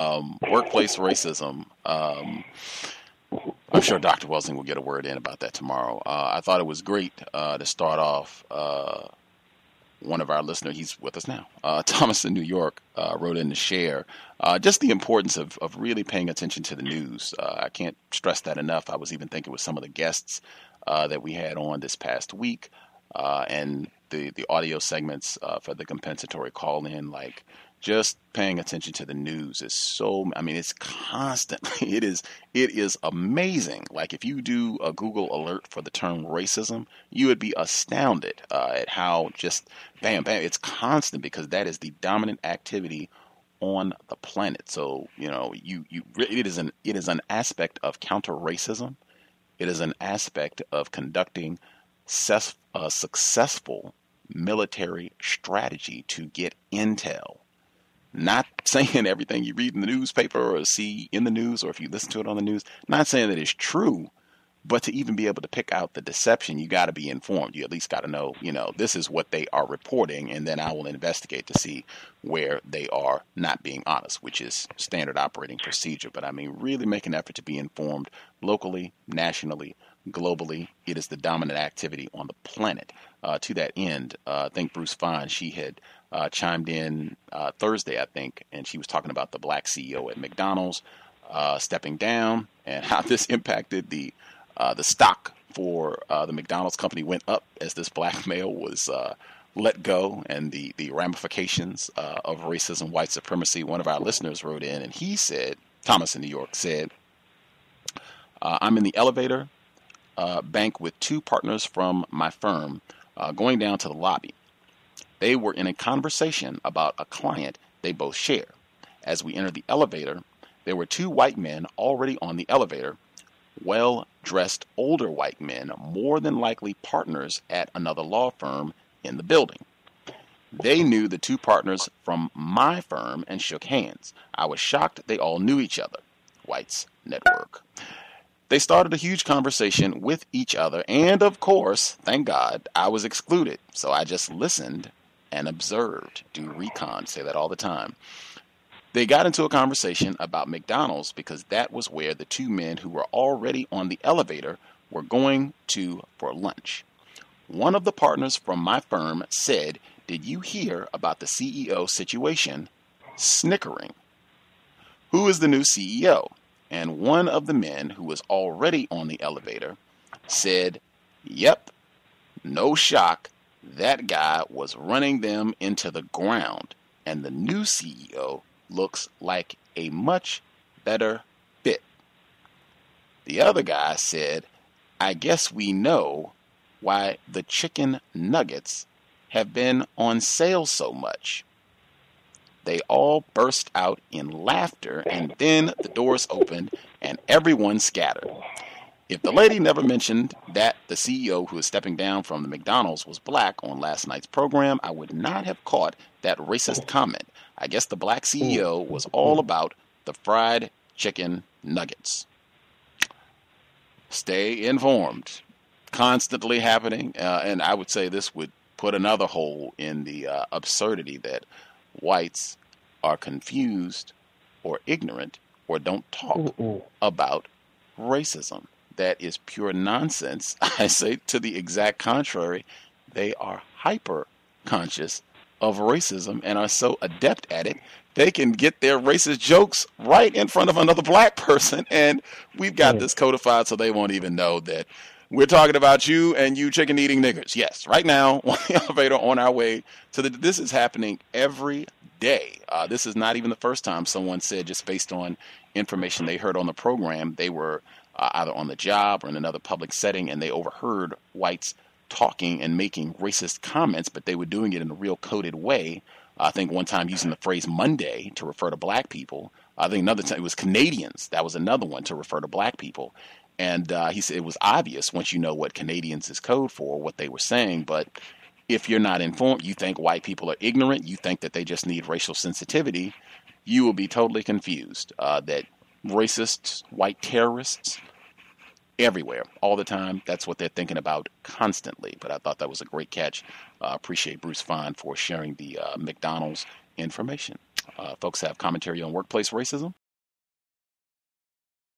Workplace racism. I'm sure Dr. Welsing will get a word in about that tomorrow. I thought it was great to start off. One of our listeners, he's with us now, Thomas in New York, wrote in to share just the importance of really paying attention to the news. I can't stress that enough. I was even thinking with some of the guests that we had on this past week and the audio segments for the compensatory call in, like just paying attention to the news is so, I mean, it's constantly, it is amazing. Like if you do a Google alert for the term racism, you would be astounded at how just bam, bam, it's constant because that is the dominant activity on the planet. So, it is an aspect of counter racism. It is an aspect of conducting successful military strategy to get intel. Not saying everything you read in the newspaper or see in the news or if you listen to it on the news, not saying that it's true, but to even be able to pick out the deception, you got to be informed. You at least got to know, this is what they are reporting, and then I will investigate to see where they are not being honest, which is standard operating procedure. But I mean, really make an effort to be informed locally, nationally, globally. It is the dominant activity on the planet. To that end, I think Bruce Fine, she had chimed in Thursday, I think, and she was talking about the black CEO at McDonald's stepping down and how this impacted the stock for the McDonald's company went up as this black male was let go, and the ramifications of racism, white supremacy. One of our listeners wrote in and he said, Thomas in New York said, I'm in the elevator bank with two partners from my firm going down to the lobby. They were in a conversation about a client they both share. As we entered the elevator, there were two white men already on the elevator, well-dressed older white men, more than likely partners at another law firm in the building. They knew the two partners from my firm and shook hands. I was shocked they all knew each other. Whites Network. They started a huge conversation with each other, and of course, thank God, I was excluded. So I just listened and observed. Do recon, say that all the time. They got into a conversation about McDonald's because that was where the two men who were already on the elevator were going to for lunch. One of the partners from my firm said, "Did you hear about the CEO situation?" Snickering. Who is the new CEO? And one of the men who was already on the elevator said, "Yep, no shock. That guy was running them into the ground, and the new CEO looks like a much better fit." The other guy said, "I guess we know why the chicken nuggets have been on sale so much." They all burst out in laughter, and then the doors opened and everyone scattered. If the lady never mentioned that the CEO who is stepping down from the McDonald's was black on last night's program, I would not have caught that racist comment. I guess the black CEO was all about the fried chicken nuggets. Stay informed. Constantly happening. And I would say this would put another hole in the absurdity that whites are confused or ignorant or don't talk about racism. That is pure nonsense. I say to the exact contrary, they are hyper conscious of racism and are so adept at it, they can get their racist jokes right in front of another black person, and we've got this codified so they won't even know that we're talking about you and you chicken eating niggers. Yes, right now on the elevator on our way to this is happening every day. This is not even the first time someone said, just based on information they heard on the program, they were either on the job or in another public setting, and they overheard whites talking and making racist comments, but they were doing it in a real coded way. I think one time using the phrase Monday to refer to black people. I think another time it was Canadians. That was another one to refer to black people. And he said it was obvious once you know what Canadians is code for, what they were saying. But if you're not informed, you think white people are ignorant, you think that they just need racial sensitivity, you will be totally confused that racists, white terrorists, everywhere, all the time, that's what they're thinking about constantly. But I thought that was a great catch. Appreciate Bruce Fine for sharing the McDonald's information. Folks have commentary on workplace racism.